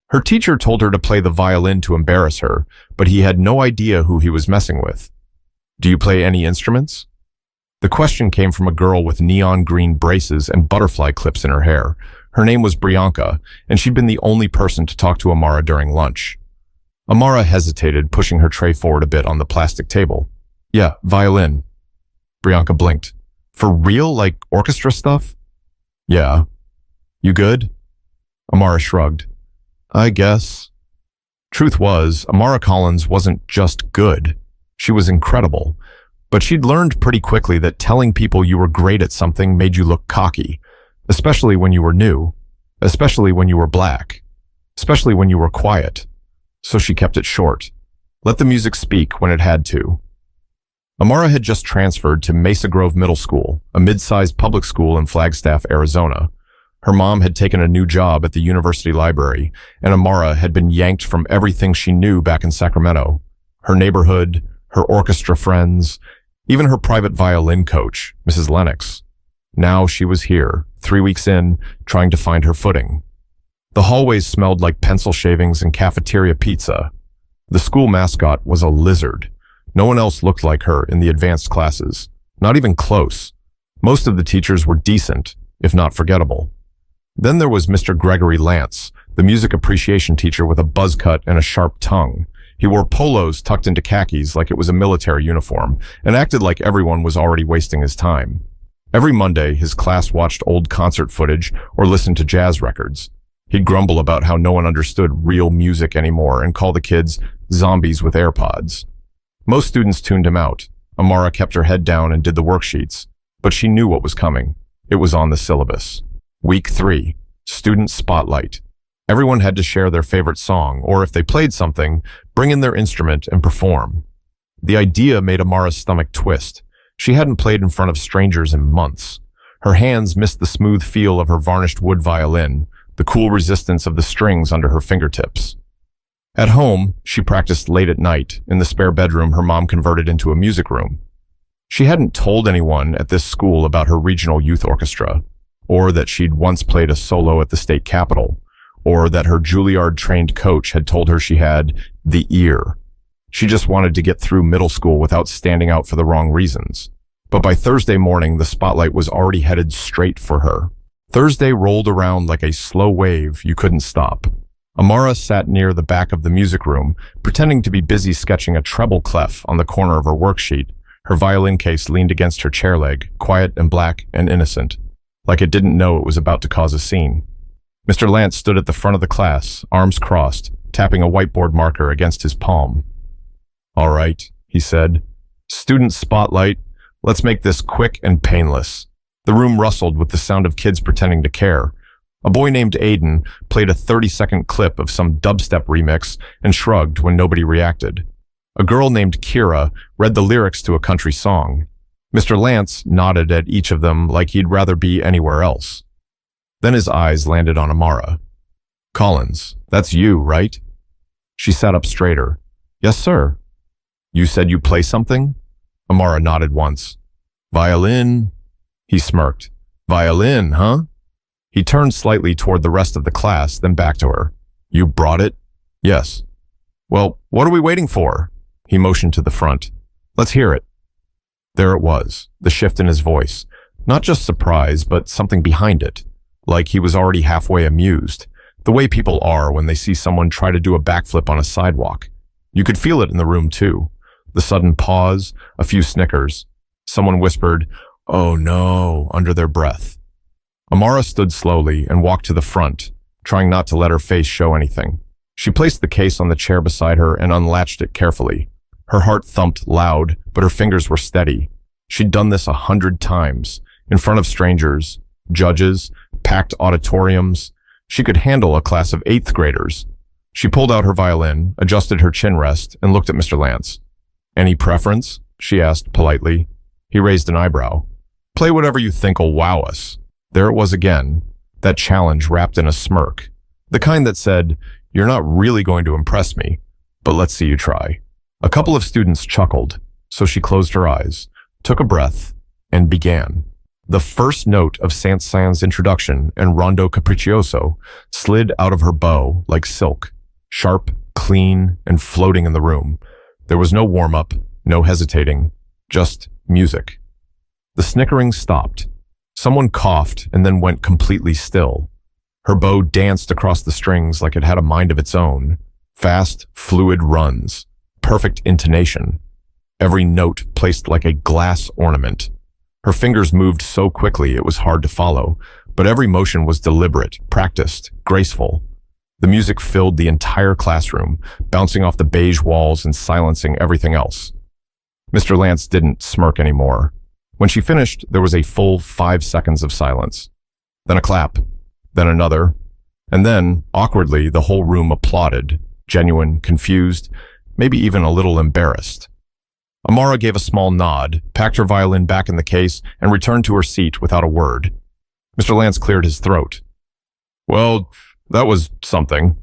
Her teacher told her to play the violin to embarrass her, but he had no idea who he was messing with. Do you play any instruments? The question came from a girl with neon green braces and butterfly clips in her hair. Her name was Bianca, and she'd been the only person to talk to Amara during lunch. Amara hesitated, pushing her tray forward a bit on the plastic table. Yeah, violin. Bianca blinked. For real, like orchestra stuff? Yeah. You good? Amara shrugged. I guess. Truth was, Amara Collins wasn't just good. She was incredible. But she'd learned pretty quickly that telling people you were great at something made you look cocky, especially when you were new, especially when you were black, especially when you were quiet. So she kept it short. Let the music speak when it had to. Amara had just transferred to Mesa Grove Middle School, a mid-sized public school in Flagstaff, Arizona. Her mom had taken a new job at the university library, and Amara had been yanked from everything she knew back in Sacramento. Her neighborhood, her orchestra friends, even her private violin coach, Mrs. Lennox. Now she was here, 3 weeks in, trying to find her footing. The hallways smelled like pencil shavings and cafeteria pizza. The school mascot was a lizard. No one else looked like her in the advanced classes, not even close. Most of the teachers were decent, if not forgettable. Then there was Mr. Gregory Lance, the music appreciation teacher with a buzz cut and a sharp tongue. He wore polos tucked into khakis like it was a military uniform, and acted like everyone was already wasting his time. Every Monday, his class watched old concert footage or listened to jazz records. He'd grumble about how no one understood real music anymore and call the kids zombies with AirPods. Most students tuned him out. Amara kept her head down and did the worksheets, but she knew what was coming. It was on the syllabus. Week 3, Student Spotlight. Everyone had to share their favorite song, or if they played something, bring in their instrument and perform. The idea made Amara's stomach twist. She hadn't played in front of strangers in months. Her hands missed the smooth feel of her varnished wood violin, the cool resistance of the strings under her fingertips. At home, she practiced late at night in the spare bedroom her mom converted into a music room. She hadn't told anyone at this school about her regional youth orchestra, or that she'd once played a solo at the state capitol, or that her Juilliard-trained coach had told her she had the ear. She just wanted to get through middle school without standing out for the wrong reasons. But by Thursday morning, the spotlight was already headed straight for her. Thursday rolled around like a slow wave you couldn't stop. Amara sat near the back of the music room, pretending to be busy sketching a treble clef on the corner of her worksheet. Her violin case leaned against her chair leg, quiet and black and innocent, like it didn't know it was about to cause a scene. Mr. Lance stood at the front of the class, arms crossed, tapping a whiteboard marker against his palm. All right, he said. Student spotlight. Let's make this quick and painless. The room rustled with the sound of kids pretending to care. A boy named Aiden played a 30-second clip of some dubstep remix and shrugged when nobody reacted. A girl named Kira read the lyrics to a country song. Mr. Lance nodded at each of them like he'd rather be anywhere else. Then his eyes landed on Amara. Collins, that's you, right? She sat up straighter. Yes, sir. You said you play something? Amara nodded once. Violin? He smirked. Violin, huh? He turned slightly toward the rest of the class, then back to her. You brought it? Yes. Well, what are we waiting for? He motioned to the front. Let's hear it. There it was, the shift in his voice. Not just surprise, but something behind it. Like he was already halfway amused. The way people are when they see someone try to do a backflip on a sidewalk. You could feel it in the room, too. The sudden pause, a few snickers. Someone whispered, "Oh no," under their breath. Amara stood slowly and walked to the front, trying not to let her face show anything. She placed the case on the chair beside her and unlatched it carefully. Her heart thumped loud, but her fingers were steady. She'd done this 100 times, in front of strangers, judges, packed auditoriums. She could handle a class of 8th graders. She pulled out her violin, adjusted her chin rest, and looked at Mr. Lance. Any preference? She asked politely. He raised an eyebrow. Play whatever you think'll wow us. There it was again, that challenge wrapped in a smirk. The kind that said, you're not really going to impress me, but let's see you try. A couple of students chuckled, so she closed her eyes, took a breath, and began. The first note of Saint-Saëns' introduction and Rondo Capriccioso slid out of her bow like silk, sharp, clean, and floating in the room. There was no warm-up, no hesitating, just music. The snickering stopped. Someone coughed and then went completely still. Her bow danced across the strings like it had a mind of its own. Fast, fluid runs. Perfect intonation. Every note placed like a glass ornament. Her fingers moved so quickly it was hard to follow, but every motion was deliberate, practiced, graceful. The music filled the entire classroom, bouncing off the beige walls and silencing everything else. Mr. Lance didn't smirk anymore. When she finished, there was a full 5 seconds of silence. Then a clap, then another, and then, awkwardly, the whole room applauded, genuine, confused, maybe even a little embarrassed. Amara gave a small nod, packed her violin back in the case, and returned to her seat without a word. Mr. Lance cleared his throat. Well, that was something.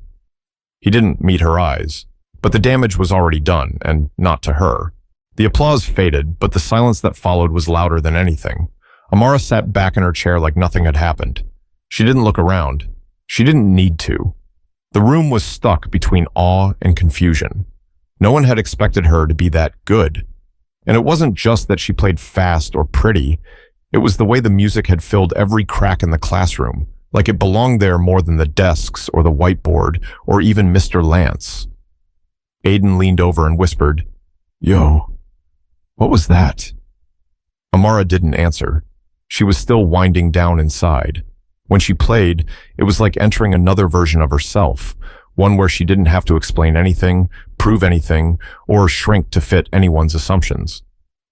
He didn't meet her eyes, but the damage was already done, and not to her. The applause faded, but the silence that followed was louder than anything. Amara sat back in her chair like nothing had happened. She didn't look around. She didn't need to. The room was stuck between awe and confusion. No one had expected her to be that good. And it wasn't just that she played fast or pretty. It was the way the music had filled every crack in the classroom, like it belonged there more than the desks or the whiteboard or even Mr. Lance. Aiden leaned over and whispered, "Yo, what was that?" Amara didn't answer. She was still winding down inside. When she played, it was like entering another version of herself, one where she didn't have to explain anything, prove anything, or shrink to fit anyone's assumptions.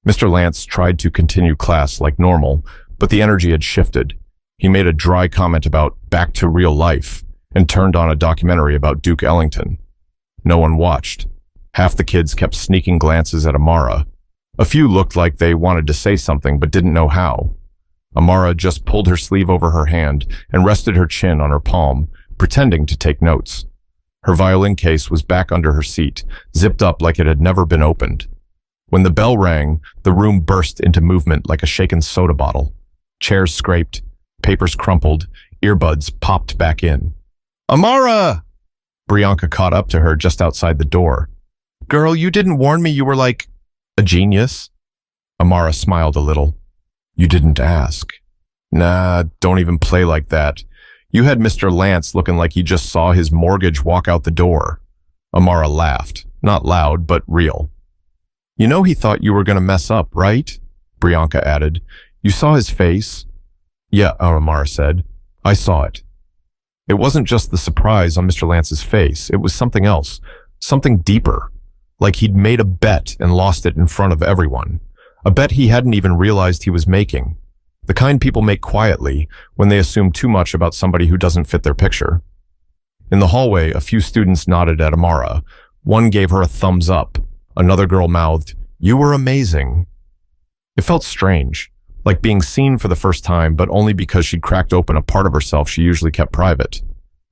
Mr. Lance tried to continue class like normal, but the energy had shifted. He made a dry comment about back to real life and turned on a documentary about Duke Ellington. No one watched. Half the kids kept sneaking glances at Amara. A few looked like they wanted to say something but didn't know how. Amara just pulled her sleeve over her hand and rested her chin on her palm, pretending to take notes. Her violin case was back under her seat, zipped up like it had never been opened. When the bell rang, the room burst into movement like a shaken soda bottle. Chairs scraped, papers crumpled, earbuds popped back in. "Amara!" Brianka caught up to her just outside the door. "Girl, you didn't warn me you were like a genius." Amara smiled a little. "You didn't ask." "Nah, don't even play like that. You had Mr. Lance looking like he just saw his mortgage walk out the door." Amara laughed, not loud, but real. "You know he thought you were going to mess up, right?" Brianka added. "You saw his face?" "Yeah," Amara said. "I saw it." It wasn't just the surprise on Mr. Lance's face. It was something else, something deeper, like he'd made a bet and lost it in front of everyone. A bet he hadn't even realized he was making. The kind people make quietly when they assume too much about somebody who doesn't fit their picture. In the hallway, a few students nodded at Amara. One gave her a thumbs up. Another girl mouthed, "You were amazing." It felt strange, like being seen for the first time, but only because she'd cracked open a part of herself she usually kept private.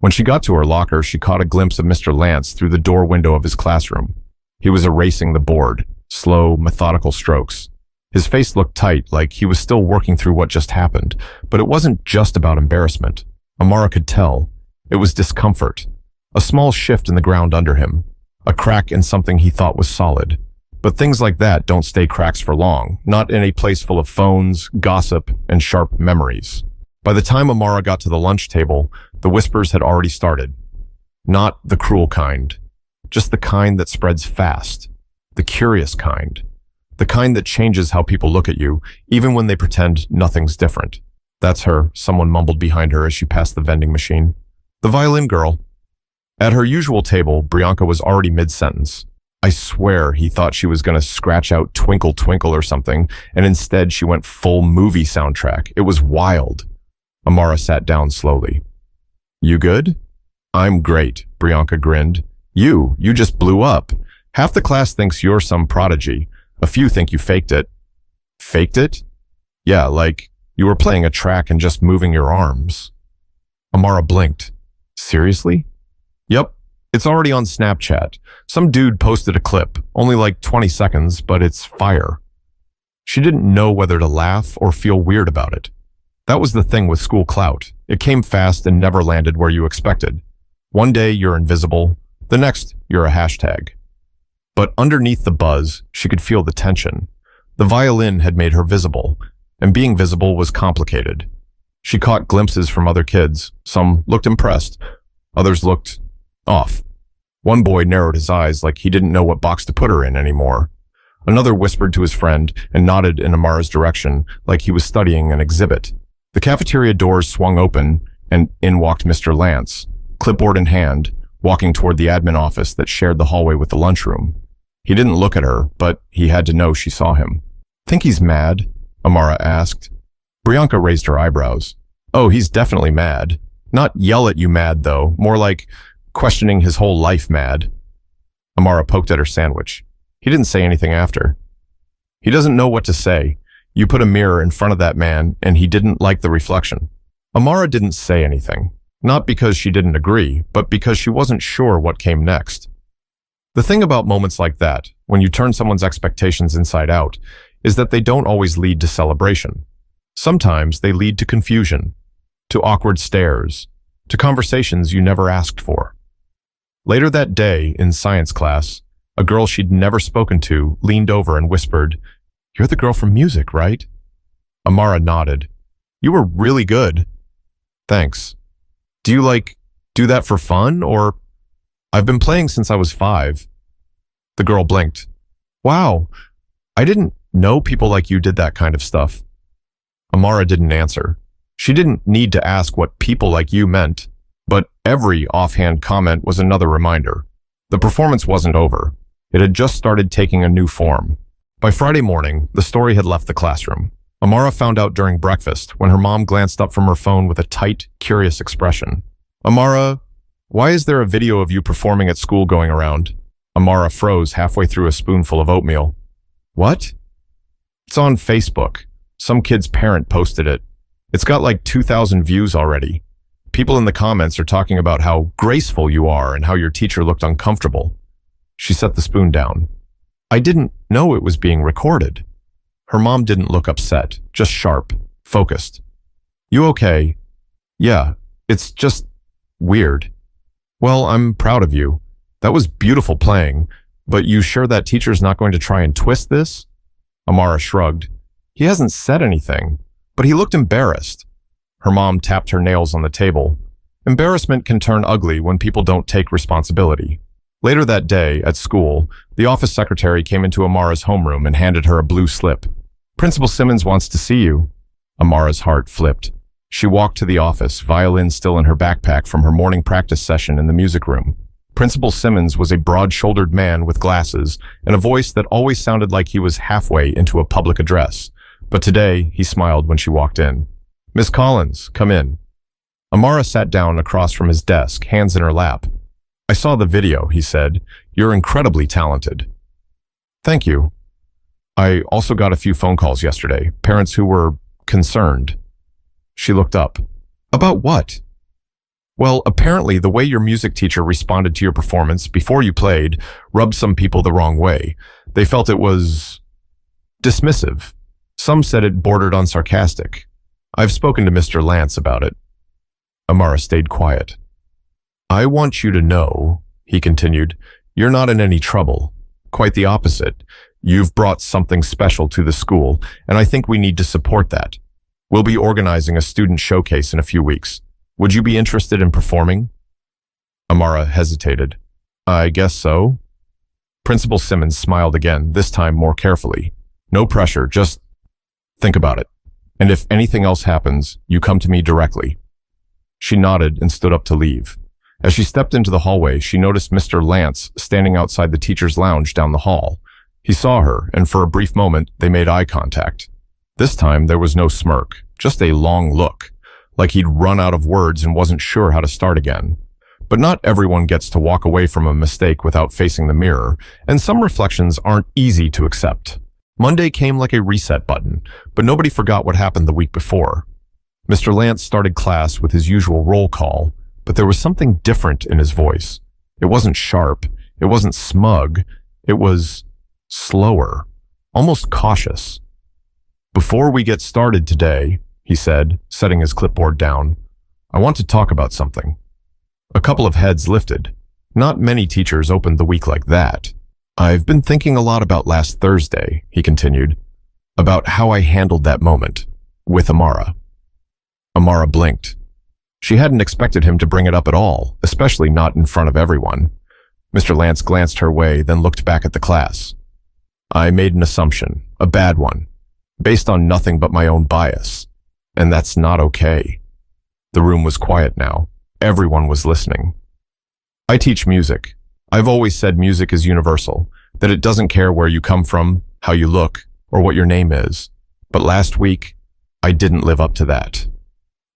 When she got to her locker, she caught a glimpse of Mr. Lance through the door window of his classroom. He was erasing the board, slow, methodical strokes. His face looked tight, like he was still working through what just happened, but it wasn't just about embarrassment. Amara could tell. It was discomfort. A small shift in the ground under him. A crack in something he thought was solid. But things like that don't stay cracks for long, not in a place full of phones, gossip, and sharp memories. By the time Amara got to the lunch table, the whispers had already started. Not the cruel kind, just the kind that spreads fast, the curious kind. The kind that changes how people look at you, even when they pretend nothing's different. "That's her," someone mumbled behind her as she passed the vending machine. "The violin girl." At her usual table, Brianka was already mid-sentence. I swear he thought she was going to scratch out Twinkle Twinkle or something, and instead she went full movie soundtrack. It was wild. Amara sat down slowly. "You good?" "I'm great," Brianka grinned. You just blew up. Half the class thinks you're some prodigy. A few think you faked it." "Faked it?" "Yeah, like you were playing a track and just moving your arms." Amara blinked. "Seriously?" "Yep. It's already on Snapchat. Some dude posted a clip, only like 20 seconds, but it's fire." She didn't know whether to laugh or feel weird about it. That was the thing with school clout. It came fast and never landed where you expected. One day you're invisible, the next you're a hashtag. But underneath the buzz, she could feel the tension. The violin had made her visible, and being visible was complicated. She caught glimpses from other kids. Some looked impressed, others looked off. One boy narrowed his eyes like he didn't know what box to put her in anymore. Another whispered to his friend and nodded in Amara's direction like he was studying an exhibit. The cafeteria doors swung open, and in walked Mr. Lance, clipboard in hand, walking toward the admin office that shared the hallway with the lunchroom. He didn't look at her, but he had to know she saw him. "Think he's mad?" Amara asked. Brianka raised her eyebrows. "Oh, he's definitely mad. Not yell at you mad, though, more like questioning his whole life mad." Amara poked at her sandwich. He didn't say anything after. "He doesn't know what to say. You put a mirror in front of that man, and he didn't like the reflection." Amara didn't say anything, not because she didn't agree, but because she wasn't sure what came next. The thing about moments like that, when you turn someone's expectations inside out, is that they don't always lead to celebration. Sometimes they lead to confusion, to awkward stares, to conversations you never asked for. Later that day, in science class, a girl she'd never spoken to leaned over and whispered, "You're the girl from music, right?" Amara nodded. "You were really good." "Thanks. Do you, do that for fun, or?" "I've been playing since I was 5. The girl blinked. "Wow, I didn't know people like you did that kind of stuff." Amara didn't answer. She didn't need to ask what people like you meant, but every offhand comment was another reminder. The performance wasn't over. It had just started taking a new form. By Friday morning, the story had left the classroom. Amara found out during breakfast when her mom glanced up from her phone with a tight, curious expression. "Amara, why is there a video of you performing at school going around?" Amara froze halfway through a spoonful of oatmeal. "What?" "It's on Facebook. Some kid's parent posted it. It's got 2,000 views already. People in the comments are talking about how graceful you are and how your teacher looked uncomfortable." She set the spoon down. "I didn't know it was being recorded." Her mom didn't look upset, just sharp, focused. "You okay?" "Yeah, it's just weird." "Well, I'm proud of you. That was beautiful playing, but you sure that teacher's not going to try and twist this?" Amara shrugged. "He hasn't said anything, but he looked embarrassed." Her mom tapped her nails on the table. Embarrassment can turn ugly when people don't take responsibility. Later that day, at school, the office secretary came into Amara's homeroom and handed her a blue slip. "Principal Simmons wants to see you." Amara's heart flipped. She walked to the office, violin still in her backpack from her morning practice session in the music room. Principal Simmons was a broad-shouldered man with glasses and a voice that always sounded like he was halfway into a public address. But today, he smiled when she walked in. "Miss Collins, come in." Amara sat down across from his desk, hands in her lap. "I saw the video," he said. "You're incredibly talented." "Thank you. I also got a few phone calls yesterday, parents who were concerned." She looked up. "About what?" "Well, apparently the way your music teacher responded to your performance before you played rubbed some people the wrong way. They felt it was dismissive. Some said it bordered on sarcastic. I've spoken to Mr. Lance about it." Amara stayed quiet. "I want you to know," he continued, "you're not in any trouble. Quite the opposite. You've brought something special to the school, and I think we need to support that. We'll be organizing a student showcase in a few weeks. Would you be interested in performing?" Amara hesitated. "I guess so." Principal Simmons smiled again, this time more carefully. "No pressure, just think about it. And if anything else happens, you come to me directly." She nodded and stood up to leave. As she stepped into the hallway, she noticed Mr. Lance standing outside the teacher's lounge down the hall. He saw her, and for a brief moment, they made eye contact. This time, there was no smirk, just a long look, like he'd run out of words and wasn't sure how to start again. But not everyone gets to walk away from a mistake without facing the mirror, and some reflections aren't easy to accept. Monday came like a reset button, but nobody forgot what happened the week before. Mr. Lance started class with his usual roll call, but there was something different in his voice. It wasn't sharp, it wasn't smug, it was slower, almost cautious. Before we get started today, he said, setting his clipboard down, I want to talk about something. A couple of heads lifted. Not many teachers opened the week like that. I've been thinking a lot about last Thursday, he continued, about how I handled that moment with Amara. Amara blinked. She hadn't expected him to bring it up at all, especially not in front of everyone. Mr. Lance glanced her way, then looked back at the class. I made an assumption, a bad one, based on nothing but my own bias. And that's not okay. The room was quiet now. Everyone was listening. I teach music. I've always said music is universal, that it doesn't care where you come from, how you look, or what your name is. But last week, I didn't live up to that.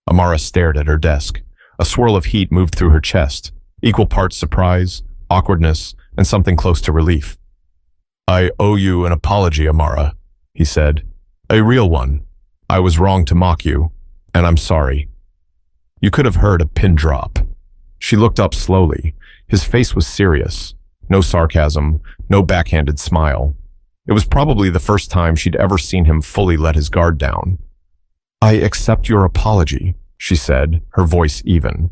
Amara stared at her desk. A swirl of heat moved through her chest, equal parts surprise, awkwardness, and something close to relief. I owe you an apology, Amara, he said. A real one. I was wrong to mock you, and I'm sorry. You could have heard a pin drop. She looked up slowly. His face was serious. No sarcasm, no backhanded smile. It was probably the first time she'd ever seen him fully let his guard down. I accept your apology, she said, her voice even.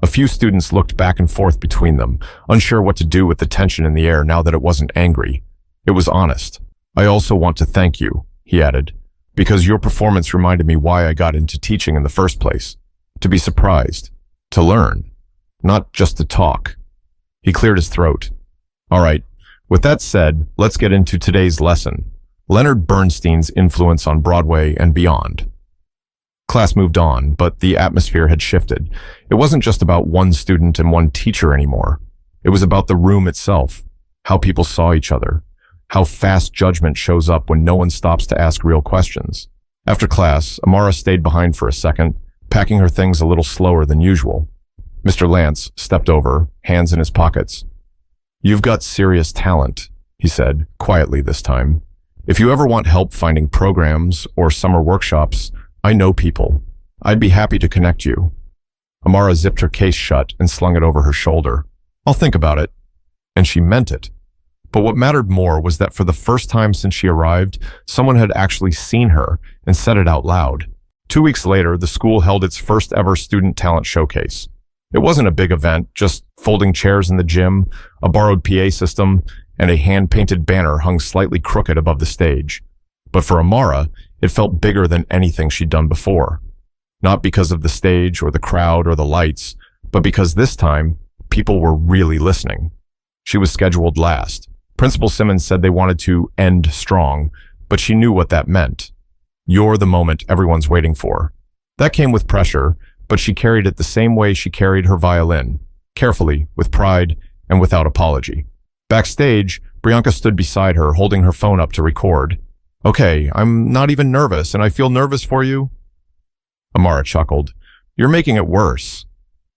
A few students looked back and forth between them, unsure what to do with the tension in the air now that it wasn't angry. It was honest. I also want to thank you, he added, because your performance reminded me why I got into teaching in the first place. To be surprised. To learn. Not just to talk. He cleared his throat. All right, with that said, let's get into today's lesson. Leonard Bernstein's influence on Broadway and beyond. Class moved on, but the atmosphere had shifted. It wasn't just about one student and one teacher anymore. It was about the room itself, how people saw each other, how fast judgment shows up when no one stops to ask real questions. After class, Amara stayed behind for a second, packing her things a little slower than usual. Mr. Lance stepped over, hands in his pockets. You've got serious talent, he said, quietly this time. If you ever want help finding programs or summer workshops, I know people. I'd be happy to connect you. Amara zipped her case shut and slung it over her shoulder. I'll think about it. And she meant it. But what mattered more was that for the first time since she arrived, someone had actually seen her and said it out loud. 2 weeks later, the school held its first ever student talent showcase. It wasn't a big event, just folding chairs in the gym, a borrowed PA system, and a hand-painted banner hung slightly crooked above the stage. But for Amara, it felt bigger than anything she'd done before. Not because of the stage or the crowd or the lights, but because this time, people were really listening. She was scheduled last. Principal Simmons said they wanted to end strong, but she knew what that meant. You're the moment everyone's waiting for. That came with pressure, but she carried it the same way she carried her violin, carefully, with pride, and without apology. Backstage, Bianca stood beside her, holding her phone up to record. Okay, I'm not even nervous, and I feel nervous for you. Amara chuckled. You're making it worse.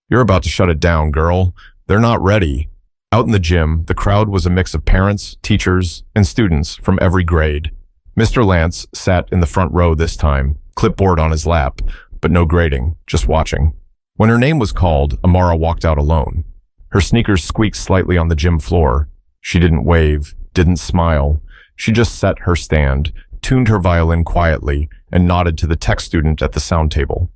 You're about to shut it down, girl. They're not ready. Out in the gym, the crowd was a mix of parents, teachers, and students from every grade. Mr. Lance sat in the front row this time, clipboard on his lap, but no grading, just watching. When her name was called, Amara walked out alone. Her sneakers squeaked slightly on the gym floor. She didn't wave, didn't smile. She just set her stand, tuned her violin quietly, and nodded to the tech student at the sound table.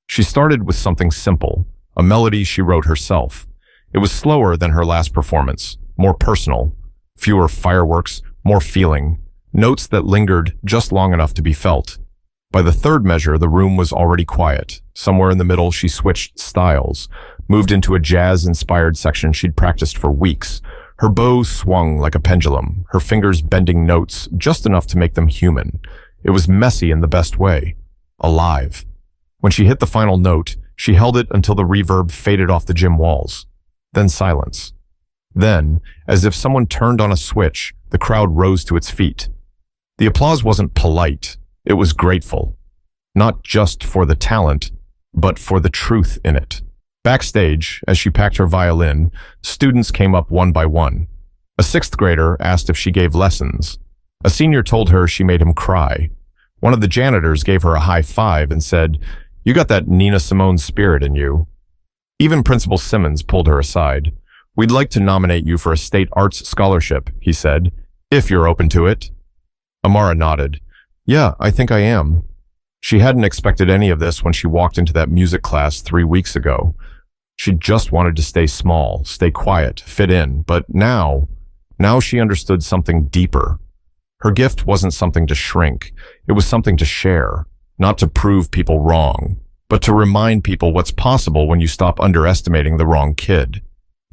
She started with something simple, a melody she wrote herself. It was slower than her last performance, more personal, fewer fireworks, more feeling, notes that lingered just long enough to be felt. By the third measure, the room was already quiet. Somewhere in the middle, she switched styles, moved into a jazz-inspired section she'd practiced for weeks. Her bow swung like a pendulum, her fingers bending notes just enough to make them human. It was messy in the best way. Alive. When she hit the final note, she held it until the reverb faded off the gym walls. Then silence. Then, as if someone turned on a switch, the crowd rose to its feet. The applause wasn't polite. It was grateful. Not just for the talent, but for the truth in it. Backstage, as she packed her violin, students came up one by one. A sixth grader asked if she gave lessons. A senior told her she made him cry. One of the janitors gave her a high five and said, "You got that Nina Simone spirit in you." Even Principal Simmons pulled her aside. "We'd like to nominate you for a state arts scholarship," he said, "if you're open to it." Amara nodded. Yeah, I think I am. She hadn't expected any of this when she walked into that music class 3 weeks ago. She just wanted to stay small, stay quiet, fit in, but now she understood something deeper. Her gift wasn't something to shrink, it was something to share, not to prove people wrong, but to remind people what's possible when you stop underestimating the wrong kid.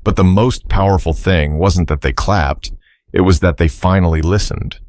But the most powerful thing wasn't that they clapped, it was that they finally listened.